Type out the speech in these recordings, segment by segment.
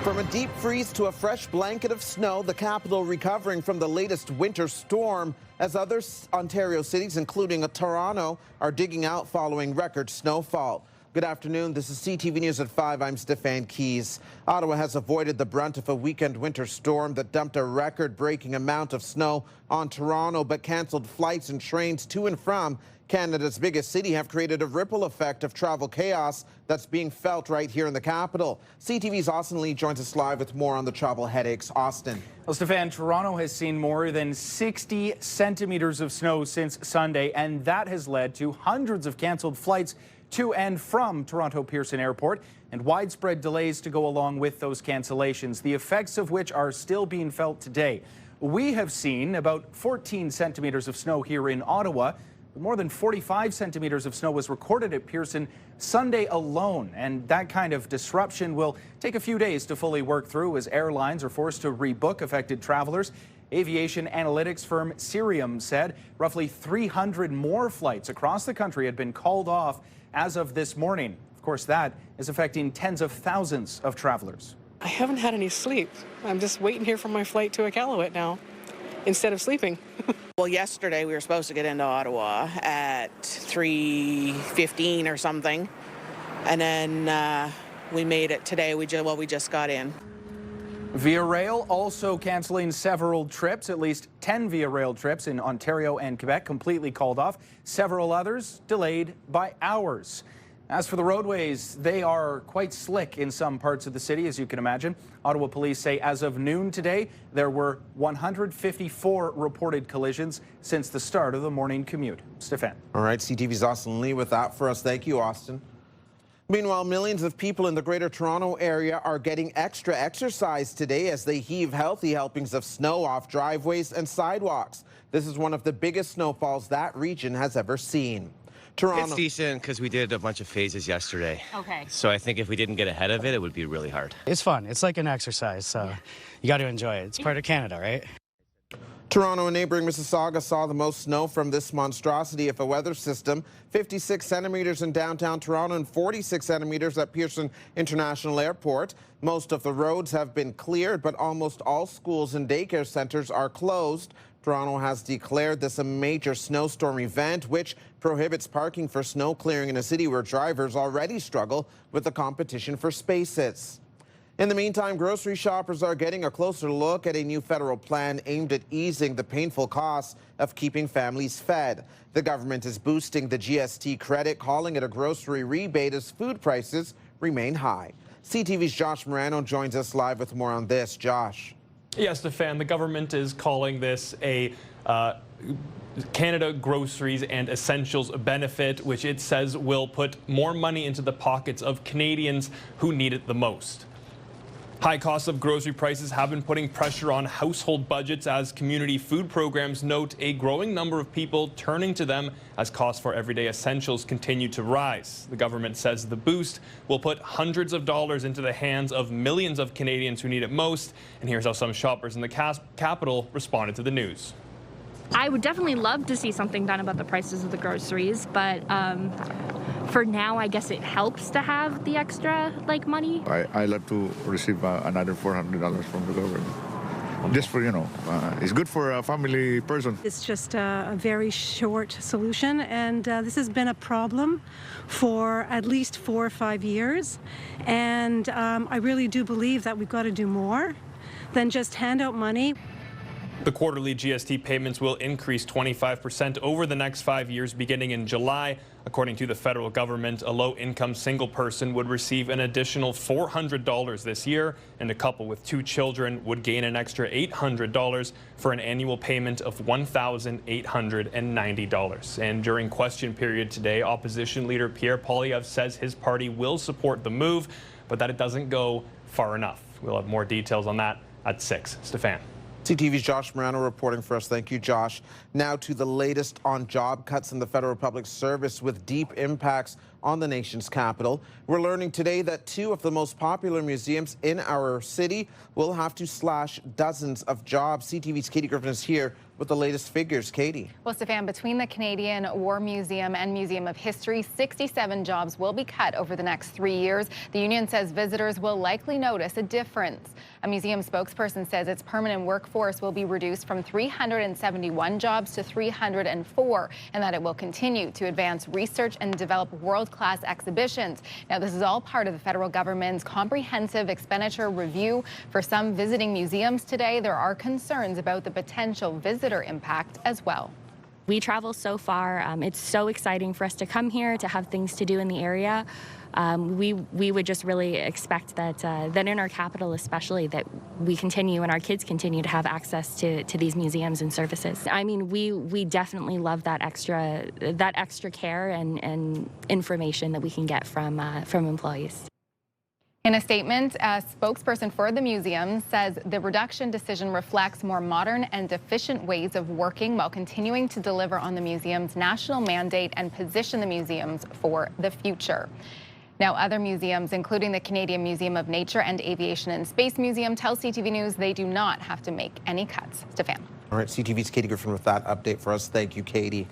From a deep freeze to a fresh blanket of snow, the capital recovering from the latest winter storm as other Ontario cities, including Toronto, are digging out following record snowfall. Good afternoon. This is CTV News at 5. I'm Stefan Keys. Ottawa has avoided the brunt of a weekend winter storm that dumped a record-breaking amount of snow on Toronto, but cancelled flights and trains to and from Canada's biggest city have created a ripple effect of travel chaos that's being felt right here in the capital. CTV's Austin Lee joins us live with more on the travel headaches. Austin. Well, Stefan, Toronto has seen more than 60 centimeters of snow since Sunday, and that has led to hundreds of canceled flights to and from Toronto Pearson Airport and widespread delays to go along with those cancellations, the effects of which are still being felt today. We have seen about 14 centimeters of snow here in Ottawa. More than 45 centimeters of snow was recorded at Pearson Sunday alone, and that kind of disruption will take a few days to fully work through as airlines are forced to rebook affected travelers. Aviation analytics firm Cirium said roughly 300 more flights across the country had been called off as of this morning. Of course, that is affecting tens of thousands of travelers. I haven't had any sleep. I'm just waiting here for my flight to Iqaluit now instead of sleeping. Well, yesterday we were supposed to get into Ottawa at 3:15 or something, and then we made it today. We just got in. Via Rail also canceling several trips. At least 10 Via Rail trips in Ontario and Quebec completely called off. Several others delayed by hours. As for the roadways, they are quite slick in some parts of the city, as you can imagine. Ottawa police say as of noon today, there were 154 reported collisions since the start of the morning commute. Stefan. All right, CTV's Austin Lee with that for us. Thank you, Austin. Meanwhile, millions of people in the Greater Toronto area are getting extra exercise today as they heave healthy helpings of snow off driveways and sidewalks. This is one of the biggest snowfalls that region has ever seen. Toronto. It's decent because we did a bunch of phases yesterday. Okay. So I think if we didn't get ahead of it, it would be really hard. It's fun. It's like an exercise, so you got to enjoy it. It's part of Canada, right? Toronto and neighboring Mississauga saw the most snow from this monstrosity of a weather system. 56 centimeters in downtown Toronto and 46 centimeters at Pearson International Airport. Most of the roads have been cleared, but almost all schools and daycare centers are closed. Toronto has declared this a major snowstorm event, which prohibits parking for snow clearing in a city where drivers already struggle with the competition for spaces. In the meantime, grocery shoppers are getting a closer look at a new federal plan aimed at easing the painful costs of keeping families fed. The government is boosting the GST credit, calling it a grocery rebate as food prices remain high. CTV's Josh Morano joins us live with more on this. Josh. Yes, Stefan, the government is calling this a Canada Groceries and Essentials benefit, which it says will put more money into the pockets of Canadians who need it the most. High costs of grocery prices have been putting pressure on household budgets as community food programs note a growing number of people turning to them as costs for everyday essentials continue to rise. The government says the boost will put hundreds of dollars into the hands of millions of Canadians who need it most. And here's how some shoppers in the capital responded to the news. I would definitely love to see something done about the prices of the groceries, but for now, I guess it helps to have the extra money. I love to receive another $400 from the government. Just for, it's good for a family person. It's just a very short solution, and this has been a problem for at least 4 or 5 years. And I really do believe that we've got to do more than just hand out money. The quarterly GST payments will increase 25% over the next 5 years, beginning in July. According to the federal government, a low-income single person would receive an additional $400 this year, and a couple with 2 children would gain an extra $800 for an annual payment of $1,890. And during question period today, opposition leader Pierre Poilievre says his party will support the move, but that it doesn't go far enough. We'll have more details on that at 6. Stefan. CTV's Josh Morano reporting for us. Thank you, Josh. Now to the latest on job cuts in the federal public service with deep impacts on the nation's capital. We're learning today that 2 of the most popular museums in our city will have to slash dozens of jobs. CTV's Katie Griffin is here with the latest figures. Katie. Well, Stefan, between the Canadian War Museum and Museum of History, 67 jobs will be cut over the next 3 years. The union says visitors will likely notice a difference. A museum spokesperson says its permanent workforce will be reduced from 371 jobs to 304, and that it will continue to advance research and develop world-class exhibitions. Now, this is all part of the federal government's comprehensive expenditure review. For some visiting museums today, there are concerns about the potential visitor impact as well. We travel so far. It's so exciting for us to come here, to have things to do in the area. We would just really expect that in our capital especially, that we continue and our kids continue to have access to these museums and services. I mean, we definitely love that extra care and information that we can get from employees. In a statement, a spokesperson for the museum says the reduction decision reflects more modern and efficient ways of working while continuing to deliver on the museum's national mandate and position the museums for the future. Now, other museums, including the Canadian Museum of Nature and Aviation and Space Museum, tell CTV News they do not have to make any cuts. Stefan. All right, CTV's Katie Griffin with that update for us. Thank you, Katie.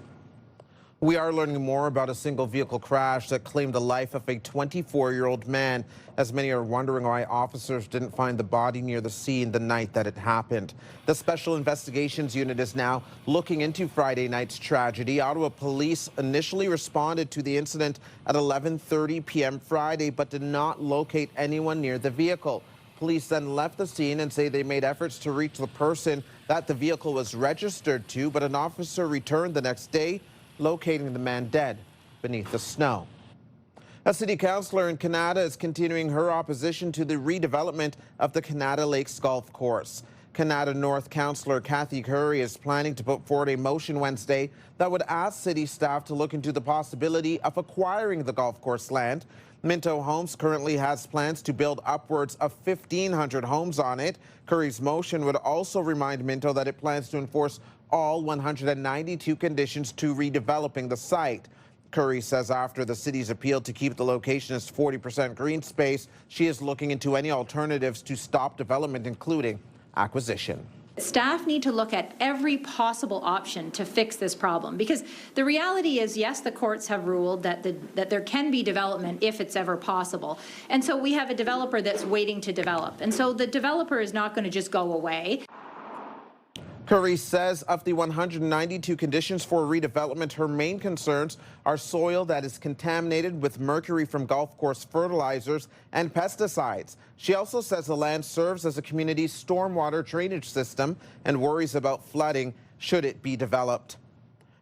We are learning more about a single vehicle crash that claimed the life of a 24-year-old man, as many are wondering why officers didn't find the body near the scene the night that it happened. The Special Investigations Unit is now looking into Friday night's tragedy. Ottawa police initially responded to the incident at 11:30 p.m. Friday, but did not locate anyone near the vehicle. Police then left the scene and say they made efforts to reach the person that the vehicle was registered to, but an officer returned the next day, locating the man dead beneath the snow. A city councillor in Kanata is continuing her opposition to the redevelopment of the Kanata Lakes Golf Course. Kanata North councillor Kathy Curry is planning to put forward a motion Wednesday that would ask city staff to look into the possibility of acquiring the golf course land. Minto Homes currently has plans to build upwards of 1,500 homes on it. Curry's motion would also remind Minto that it plans to enforce all 192 conditions to redeveloping the site. Curry says after the city's appeal to keep the location as 40% green space, she is looking into any alternatives to stop development, including acquisition. Staff need to look at every possible option to fix this problem, because the reality is, yes, the courts have ruled that there can be development if it's ever possible. And so we have a developer that's waiting to develop. And so the developer is not going to just go away. Curry says of the 192 conditions for redevelopment, her main concerns are soil that is contaminated with mercury from golf course fertilizers and pesticides. She also says the land serves as a community's stormwater drainage system and worries about flooding should it be developed.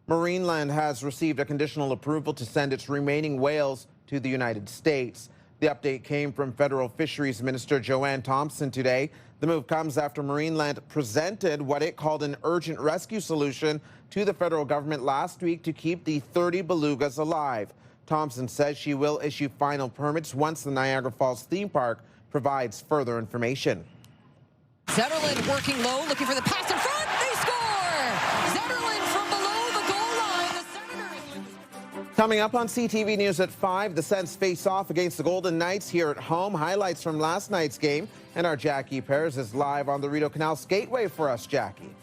Marineland has received a conditional approval to send its remaining whales to the United States. The update came from Federal Fisheries Minister Joanne Thompson today. The move comes after Marineland presented what it called an urgent rescue solution to the federal government last week to keep the 30 belugas alive. Thompson says she will issue final permits once the Niagara Falls theme park provides further information. Zetterlund working low, looking for the pass in front. They score! Zetterlund from below the goal line. The Senators. Coming up on CTV News at 5, the Sens face off against the Golden Knights here at home. Highlights from last night's game. And our Jackie Pears is live on the Rideau Canal Skateway for us, Jackie.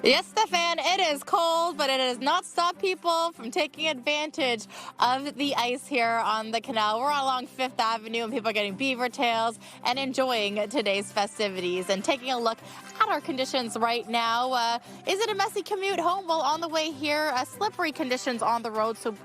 Yes, Stefan, it is cold, but it has not stopped people from taking advantage of the ice here on the canal. We're along 5th Avenue, and people are getting beaver tails and enjoying today's festivities. And taking a look at our conditions right now, is it a messy commute home? Well, on the way here, slippery conditions on the road, so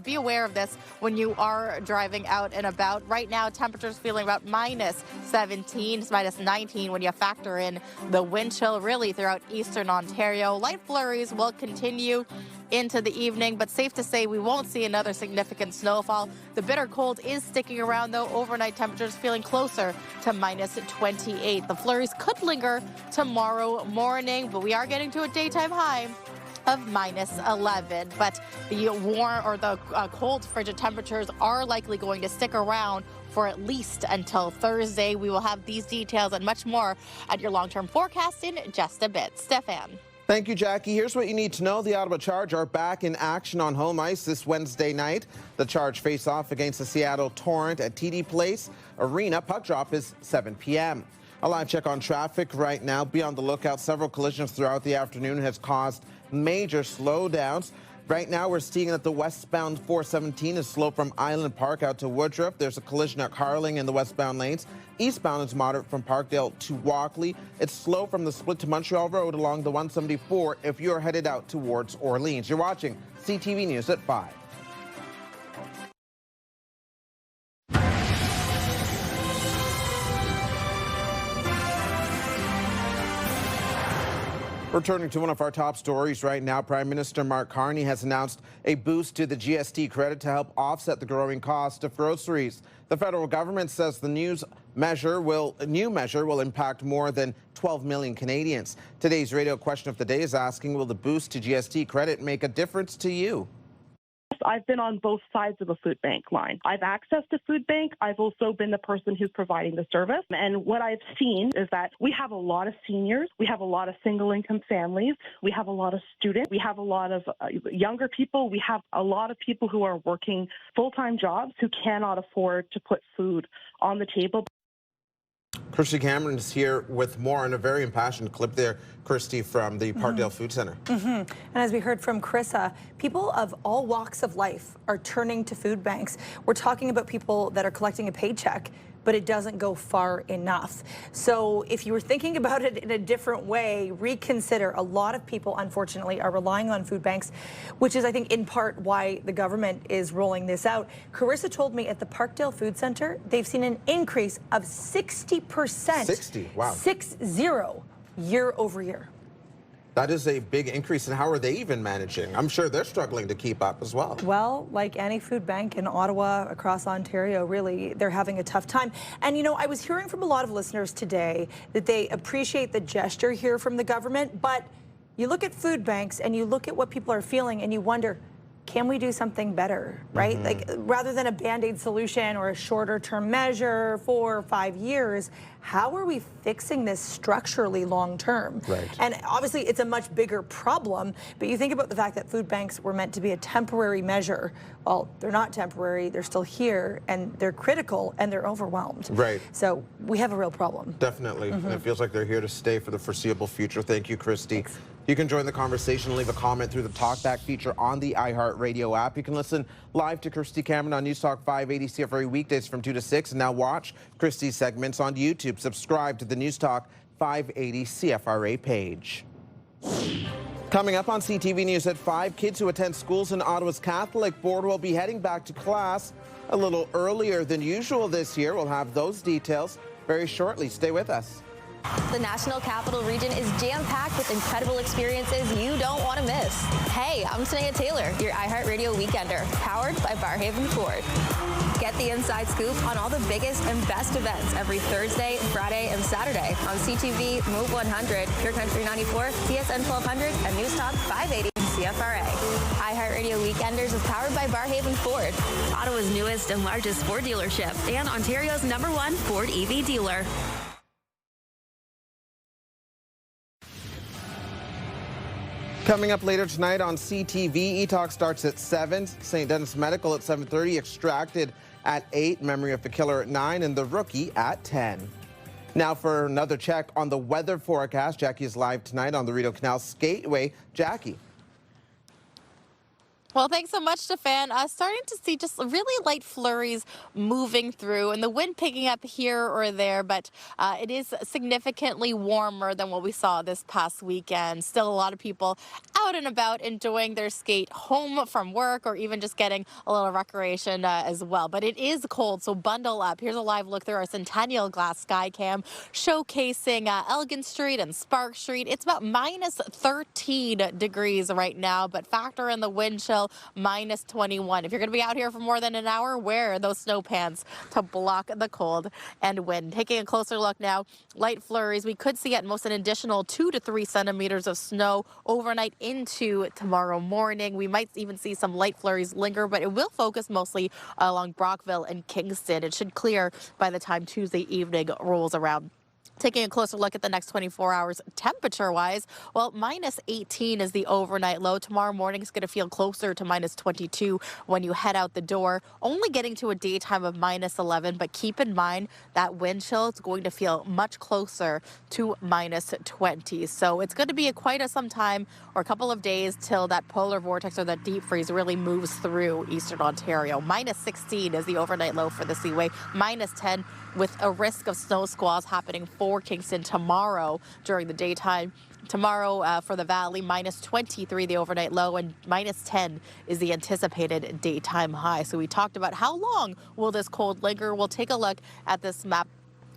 be aware of this when you are driving out and about. Right now, temperatures feeling about minus 17, minus 19 when you factor in the wind chill really throughout eastern Ontario. Light flurries will continue into the evening, but safe to say we won't see another significant snowfall. The bitter cold is sticking around, though. Overnight temperatures feeling closer to minus 28. The flurries could linger tomorrow morning, but we are getting to a daytime high of minus 11. But the warm or the cold frigid temperatures are likely going to stick around for at least until Thursday. We will have these details and much more at your long-term forecast in just a bit. Stefan. Thank you, Jackie. Here's what you need to know. The Ottawa Charge are back in action on home ice this Wednesday night. The Charge face off against the Seattle Torrent at TD Place Arena. Puck drop is 7 p.m. A live check on traffic right now. Be on the lookout. Several collisions throughout the afternoon has caused major slowdowns. Right now, we're seeing that the westbound 417 is slow from Island Park out to Woodruff. There's a collision at Carling in the westbound lanes. Eastbound is moderate from Parkdale to Walkley. It's slow from the split to Montreal Road along the 174 if you're headed out towards Orleans. You're watching CTV News at 5. Returning to one of our top stories right now, Prime Minister Mark Carney has announced a boost to the GST credit to help offset the growing cost of groceries. The federal government says the new measure will impact more than 12 million Canadians. Today's radio question of the day is asking, will the boost to GST credit make a difference to you? I've been on both sides of a food bank line. I've access to food bank. I've also been the person who's providing the service. And what I've seen is that we have a lot of seniors. We have a lot of single income families. We have a lot of students. We have a lot of younger people. We have a lot of people who are working full-time jobs who cannot afford to put food on the table. Christy Cameron is here with more on a very impassioned clip there, Christy, from the Parkdale Food Centre. And as we heard from Carissa, people of all walks of life are turning to food banks. We're talking about people that are collecting a paycheck, but it doesn't go far enough. So if you were thinking about it in a different way, reconsider. A lot of people, unfortunately, are relying on food banks, which is, I think, in part why the government is rolling this out. Carissa told me at the Parkdale Food Centre, they've seen an increase of 60%. 60, wow. 60 year over year. That is a big increase. And how are they even managing? I'm sure they're struggling to keep up as well. Well, like any food bank in Ottawa, across Ontario, really, they're having a tough time. And, you know, I was hearing from a lot of listeners today that they appreciate the gesture here from the government, but you look at food banks and you look at what people are feeling and you wonder, can we do something better, right? Like, rather than a Band-Aid solution or a shorter term measure, 4 or 5 years, how are we fixing this structurally long term? Right. And obviously it's a much bigger problem, but you think about the fact that food banks were meant to be a temporary measure. Well, they're not temporary, they're still here, and they're critical, and they're overwhelmed. Right. So we have a real problem. Definitely. And it feels like they're here to stay for the foreseeable future. Thank you, Christy. Thanks. You can join the conversation, leave a comment through the Talkback feature on the iHeartRadio app. You can listen live to Christy Cameron on News Talk 580 CFRA weekdays from 2 to 6. And now watch Christy's segments on YouTube. Subscribe to the News Talk 580 CFRA page. Coming up on CTV News at 5, kids who attend schools in Ottawa's Catholic Board will be heading back to class a little earlier than usual this year. We'll have those details very shortly. Stay with us. The National Capital Region is jam-packed with incredible experiences you don't want to miss. Hey, I'm Tanea Taylor, your iHeartRadio Weekender, powered by Barrhaven Ford. Get the inside scoop on all the biggest and best events every Thursday, Friday, and Saturday on CTV, Move 100, Pure Country 94, TSN 1200, and News Talk 580 CFRA. iHeartRadio Weekenders is powered by Barrhaven Ford, Ottawa's newest and largest Ford dealership, and Ontario's #1 Ford EV dealer. Coming up later tonight on CTV, E-Talk starts at 7, St. Denis Medical at 7:30, Extracted at 8, Memory of the Killer at 9, and The Rookie at 10. Now for another check on the weather forecast. Jackie is live tonight on the Rideau Canal Skateway. Jackie. Well, thanks so much, Stefan. Starting to see just really light flurries moving through and the wind picking up here or there, but it is significantly warmer than what we saw this past weekend. Still a lot of people out and about enjoying their skate home from work or even just getting a little recreation as well. But it is cold, so bundle up. Here's a live look through our Centennial Glass Skycam showcasing Elgin Street and Spark Street. It's about minus 13 degrees right now, but factor in the wind chill, minus 21. If you're going to be out here for more than an hour, wear those snow pants to block the cold and wind. Taking a closer look now, light flurries. We could see at most an additional 2 to 3 centimeters of snow overnight into tomorrow morning. We might even see some light flurries linger, but it will focus mostly along Brockville and Kingston. It should clear by the time Tuesday evening rolls around. Taking a closer look at the next 24 hours temperature-wise, well, minus 18 is the overnight low. Tomorrow morning is going to feel closer to minus 22 when you head out the door. Only getting to a daytime of minus 11, but keep in mind that wind chill is going to feel much closer to minus 20. So it's going to be quite some time or a couple of days till that polar vortex or that deep freeze really moves through eastern Ontario. Minus 16 is the overnight low for the Seaway. Minus 10 with a risk of snow squalls happening for Kingston tomorrow during the daytime. Tomorrow for the Valley, minus 23 the overnight low, and minus 10 is the anticipated daytime high. So we talked about how long will this cold linger. We'll take a look at this map,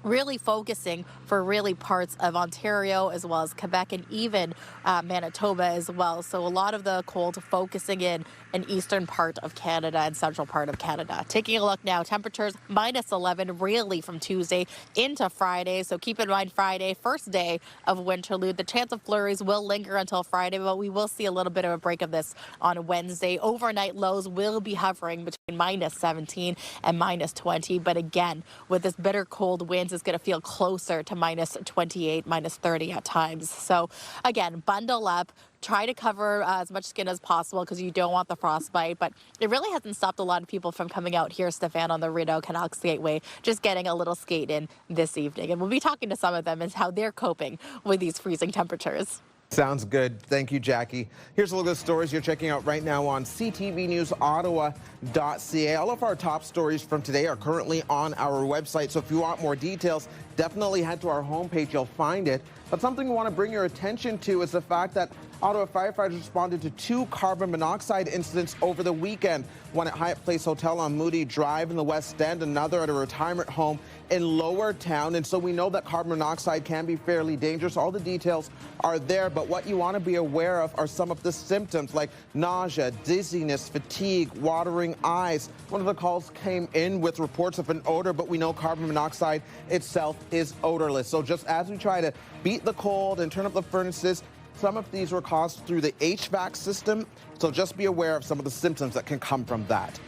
really focusing for really parts of Ontario as well as Quebec and even Manitoba as well. So a lot of the cold focusing in an eastern part of Canada and central part of Canada. Taking a look now, temperatures minus 11 really from Tuesday into Friday. So keep in mind Friday, first day of winterlude. The chance of flurries will linger until Friday, but we will see a little bit of a break of this on Wednesday. Overnight lows will be hovering between minus 17 and minus 20. But again, with this bitter cold winds, is going to feel closer to minus 28, minus 30 at times. So again, bundle up, try to cover as much skin as possible because you don't want the frostbite, but it really hasn't stopped a lot of people from coming out here, Stefan, on the Rideau Canal Skateway, just getting a little skate in this evening. And we'll be talking to some of them as how they're coping with these freezing temperatures. Sounds good. Thank you, Jackie. Here's a look at the stories you're checking out right now on CTV News Ottawa.ca. All of our top stories from today are currently on our website, so if you want more details, definitely head to our homepage. You'll find it. But something we want to bring your attention to is the fact that Ottawa firefighters responded to 2 carbon monoxide incidents over the weekend. One at Hyatt Place Hotel on Moody Drive in the West End, another at a retirement home in Lower Town. And so we know that carbon monoxide can be fairly dangerous. All the details are there, but what you want to be aware of are some of the symptoms like nausea, dizziness, fatigue, watering eyes. One of the calls came in with reports of an odor, but we know carbon monoxide itself is odorless. So just as we try to beat the cold and turn up the furnaces, some of these were caused through the HVAC system, so just be aware of some of the symptoms that can come from that.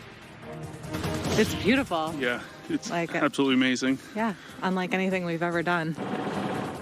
It's beautiful. Yeah, it's absolutely amazing. Yeah, unlike anything we've ever done.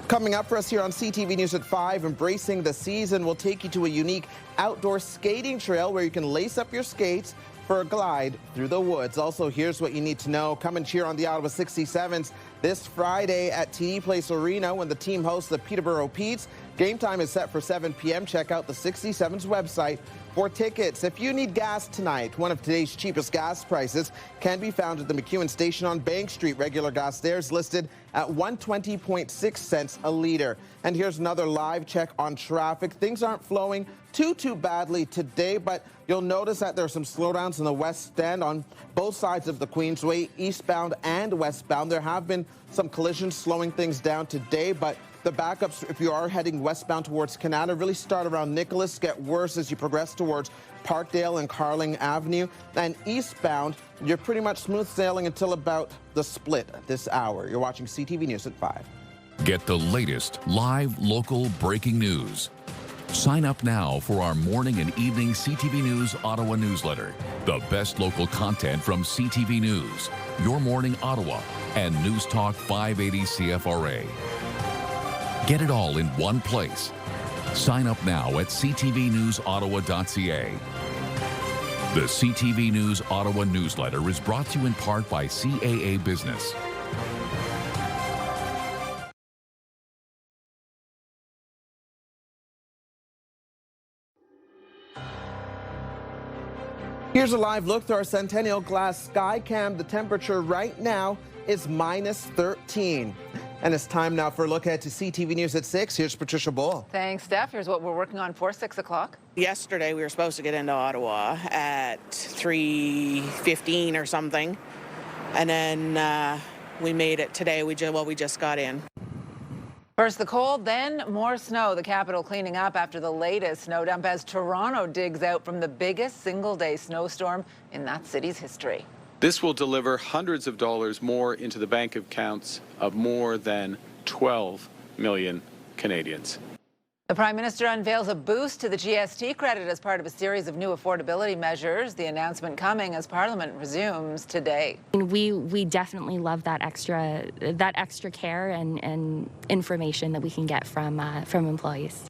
Coming up for us here on CTV News at 5, Embracing the Season will take you to a unique outdoor skating trail where you can lace up your skates for a glide through the woods. Also, here's what you need to know. Come and cheer on the Ottawa 67s this Friday at TD Place Arena when the team hosts the Peterborough Petes. Game time is set for 7 p.m. Check out the 67's website for tickets. If you need gas tonight, one of today's cheapest gas prices can be found at the McEwen Station on Bank Street. Regular gas there is listed at 120.6 cents a litre. And here's another live check on traffic. Things aren't flowing too badly today, but you'll notice that there are some slowdowns in the West End on both sides of the Queensway, eastbound and westbound. There have been some collisions slowing things down today, but the backups, if you are heading westbound towards Kanata, really start around Nicholas, get worse as you progress towards Parkdale and Carling Avenue. And eastbound, you're pretty much smooth sailing until about the split this hour. You're watching CTV News at 5. Get the latest live local breaking news. Sign up now for our morning and evening CTV News Ottawa newsletter. The best local content from CTV News, Your Morning Ottawa, and News Talk 580 CFRA. Get it all in one place. Sign up now at ctvnewsottawa.ca. The CTV News Ottawa newsletter is brought to you in part by CAA Business. Here's a live look through our Centennial Glass Sky Cam. The temperature right now is minus 13. And it's time now for a look ahead to CTV News at 6. Here's Patricia Bull. Thanks, Steph. Here's what we're working on for 6 o'clock. Yesterday, we were supposed to get into Ottawa at 3:15 or something. And then we made it today. We just got in. First the cold, then more snow. The capital cleaning up after the latest snow dump as Toronto digs out from the biggest single-day snowstorm in that city's history. This will deliver hundreds of dollars more into the bank accounts of more than 12 million Canadians. The Prime Minister unveils a boost to the GST credit as part of a series of new affordability measures. The announcement coming as Parliament resumes today. We definitely love that extra care and information that we can get from employees.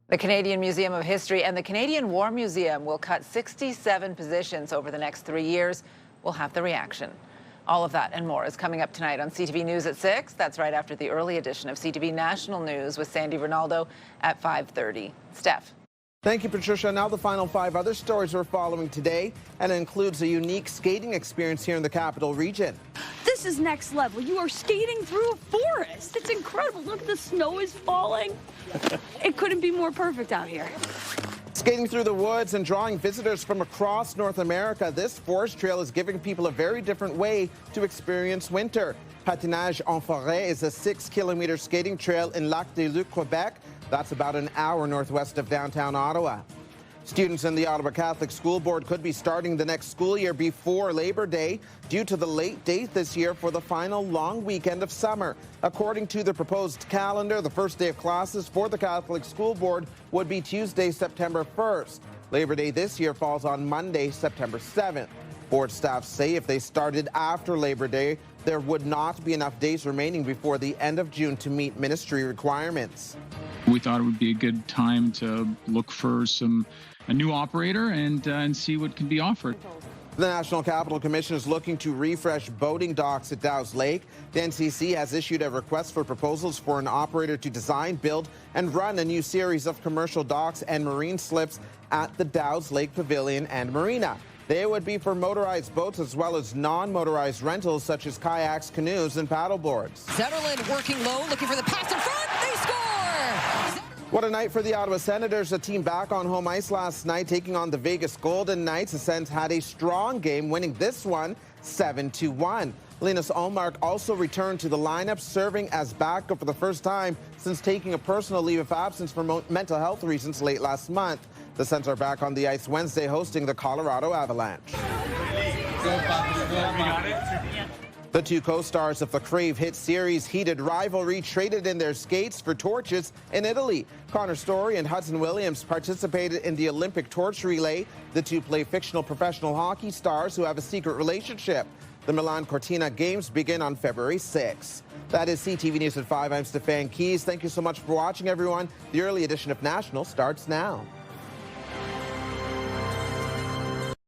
The Canadian Museum of History and the Canadian War Museum will cut 67 positions over the next 3 years. We'll have the reaction. All of that and more is coming up tonight on CTV News at 6. That's right after the early edition of CTV National News with Sandy Ronaldo at 5:30. Steph. Thank you, Patricia. Now the final 5 other stories we're following today, and it includes a unique skating experience here in the Capital Region. This is next level. You are skating through a forest. It's incredible. Look, the snow is falling. It couldn't be more perfect out here. Skating through the woods and drawing visitors from across North America, this forest trail is giving people a very different way to experience winter. Patinage en forêt is a 6-kilometer skating trail in Lac-des-Loups, Quebec. That's about an hour northwest of downtown Ottawa. Students in the Ottawa Catholic School Board could be starting the next school year before Labor Day due to the late date this year for the final long weekend of summer. According to the proposed calendar, the first day of classes for the Catholic School Board would be Tuesday, September 1st. Labor Day this year falls on Monday, September 7th. Board staff say if they started after Labor Day, there would not be enough days remaining before the end of June to meet ministry requirements. We thought it would be a good time to look for a new operator and see what can be offered. The National Capital Commission is looking to refresh boating docks at Dow's Lake. The NCC has issued a request for proposals for an operator to design, build, and run a new series of commercial docks and marine slips at the Dow's Lake Pavilion and Marina. They would be for motorized boats as well as non-motorized rentals such as kayaks, canoes, and paddleboards. Zetterlund working low, looking for the pass in front. They score! What a night for the Ottawa Senators. A team back on home ice last night, taking on the Vegas Golden Knights. The Sens had a strong game, winning this one 7-1. Linus Ullmark also returned to the lineup, serving as backup for the first time since taking a personal leave of absence for mental health reasons late last month. The Sens are back on the ice Wednesday, hosting the Colorado Avalanche. The two co-stars of the Crave hit series Heated Rivalry traded in their skates for torches in Italy. Connor Story and Hudson Williams participated in the Olympic torch relay. The two play fictional professional hockey stars who have a secret relationship. The Milan Cortina Games begin on February 6th. That is CTV News at 5. I'm Stefan Keys. Thank you so much for watching, everyone. The early edition of National starts now.